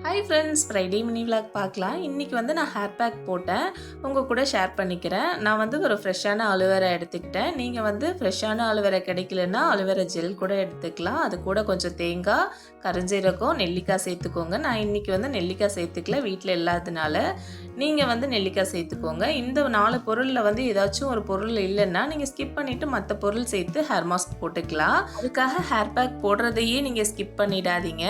Hi friends, Friday mini vlog பார்க்கலாம். இன்றைக்கி வந்து நான் ஹேர் பேக் போட்டேன், உங்கள் கூட ஷேர் பண்ணிக்கிறேன். நான் வந்து ஒரு ஃப்ரெஷ்ஷான அலோவேரா எடுத்துக்கிட்டேன். நீங்கள் வந்து ஃப்ரெஷ்ஷான அலோவேரா கிடைக்கலன்னா அலோவேரா ஜெல் கூட எடுத்துக்கலாம். அது கூட கொஞ்சம் தேங்காய், கருஞ்சீரகம், நெல்லிக்காய் சேர்த்துக்கோங்க. நான் இன்றைக்கி வந்து நெல்லிக்காய் சேர்த்துக்கல, வீட்டில் இல்லாததுனால. நீங்கள் வந்து நெல்லிக்காய் சேர்த்துக்கோங்க. இந்த 4 பொருளில் வந்து ஏதாச்சும் ஒரு பொருள் இல்லைன்னா நீங்கள் ஸ்கிப் பண்ணிவிட்டு மற்ற பொருள் சேர்த்து ஹேர் மாஸ்க் போட்டுக்கலாம். அதுக்காக ஹேர் பேக் போடுறதையே நீங்கள் ஸ்கிப் பண்ணிடாதீங்க.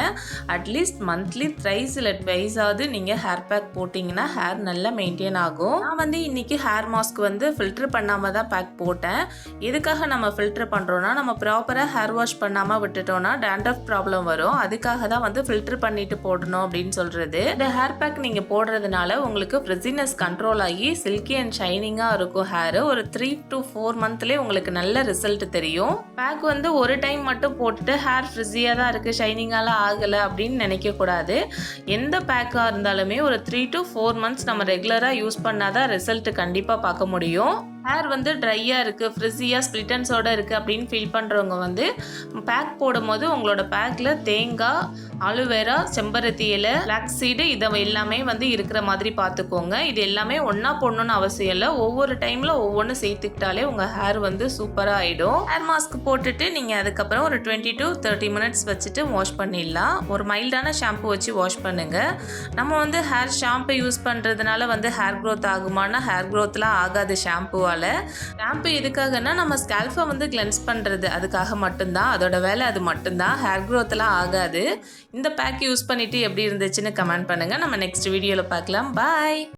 அட்லீஸ்ட் மந்த்லி த்ரைஸ் இல்லை ட்வைஸாவது நீங்கள் ஹேர் பேக் போட்டிங்கன்னா ஹேர் நல்லா மெயின்டைன் ஆகும். நான் வந்து இன்றைக்கி ஹேர் மாஸ்க் வந்து ஃபில்டர் பண்ணாமல் தான் பேக் போட்டேன். எதுக்காக நம்ம ஃபில்டர் பண்ணுறோன்னா, நம்ம ப்ராப்பராக ஹேர் வாஷ் பண்ணாமல் விட்டுட்டோன்னா டேண்ட்ரஃப் ப்ராப்ளம் வரும். அதுக்காக தான் வந்து ஃபில்டர் பண்ணிட்டு போடணும் அப்படின்னு சொல்கிறது. இந்த ஹேர் பேக் நீங்கள் போடுறதுனால உங்களுக்கு ஃப்ரிஸினஸ் கண்ட்ரோல் ஆகி சில்கி அண்ட் ஷைனிங்காக இருக்கும் ஹேர். ஒரு 3 to 4 மந்த்லேயே உங்களுக்கு நல்ல ரிசல்ட் தெரியும். பேக் வந்து ஒரு டைம் மட்டும் போட்டுட்டு ஹேர் ஃப்ரிஸியாக தான் இருக்குது, ஷைனிங்காலாம் ஆகலை அப்படின்னு நினைக்கக்கூடாது. எந்த பேக்காக இருந்தாலுமே ஒரு 3 to 4 மந்த்ஸ் நம்ம ரெகுலராக யூஸ் பண்ணாதான் ரிசல்ட் கண்டிப்பாக பார்க்க முடியும். ஹேர் வந்து ட்ரையாக இருக்குது, ஃப்ரிஸியாக ஸ்ப்ளிட்டன்ஸோடு இருக்குது அப்படின்னு ஃபீல் பண்ணுறவங்க வந்து பேக் போடும்போது உங்களோட பேக்கில் தேங்காய், அலோவேரா, செம்பருத்தி இலை, ஃப்ளாக்ஸ் சீடு இதை எல்லாமே வந்து இருக்கிற மாதிரி பார்த்துக்கோங்க. இது எல்லாமே ஒன்றா போடணும்னு அவசியம் இல்லை. ஒவ்வொரு டைமில் ஒவ்வொன்று சேர்த்துக்கிட்டாலே உங்கள் ஹேர் வந்து சூப்பராக ஆகிடும். ஹேர் மாஸ்க் போட்டுட்டு நீங்கள் அதுக்கப்புறம் ஒரு 20 to 30 மினிட்ஸ் வச்சுட்டு வாஷ் பண்ணிடலாம். ஒரு மைல்டான ஷாம்பு வச்சு வாஷ் பண்ணுங்கள். நம்ம வந்து ஹேர் ஷாம்பு யூஸ் பண்ணுறதுனால வந்து ஹேர் க்ரோத் ஆகுமானா ஹேர் க்ரோத்லாம் ஆகாது ஷாம்புவால். ஷாம்பு எதுக்காகனா நம்ம ஸ்கேல்ஃபை வந்து கிளென்ஸ் பண்ணுறது, அதுக்காக மட்டும்தான். அதோட வேலை அது மட்டும்தான். ஹேர் க்ரோத்லாம் ஆகாது. இந்த பேக் யூஸ் பண்ணிவிட்டு எப்படி இருந்துச்சுன்னு கமெண்ட் பண்ணுங்கள். நம்ம நெக்ஸ்ட் வீடியோவில் பார்க்கலாம். பாய்.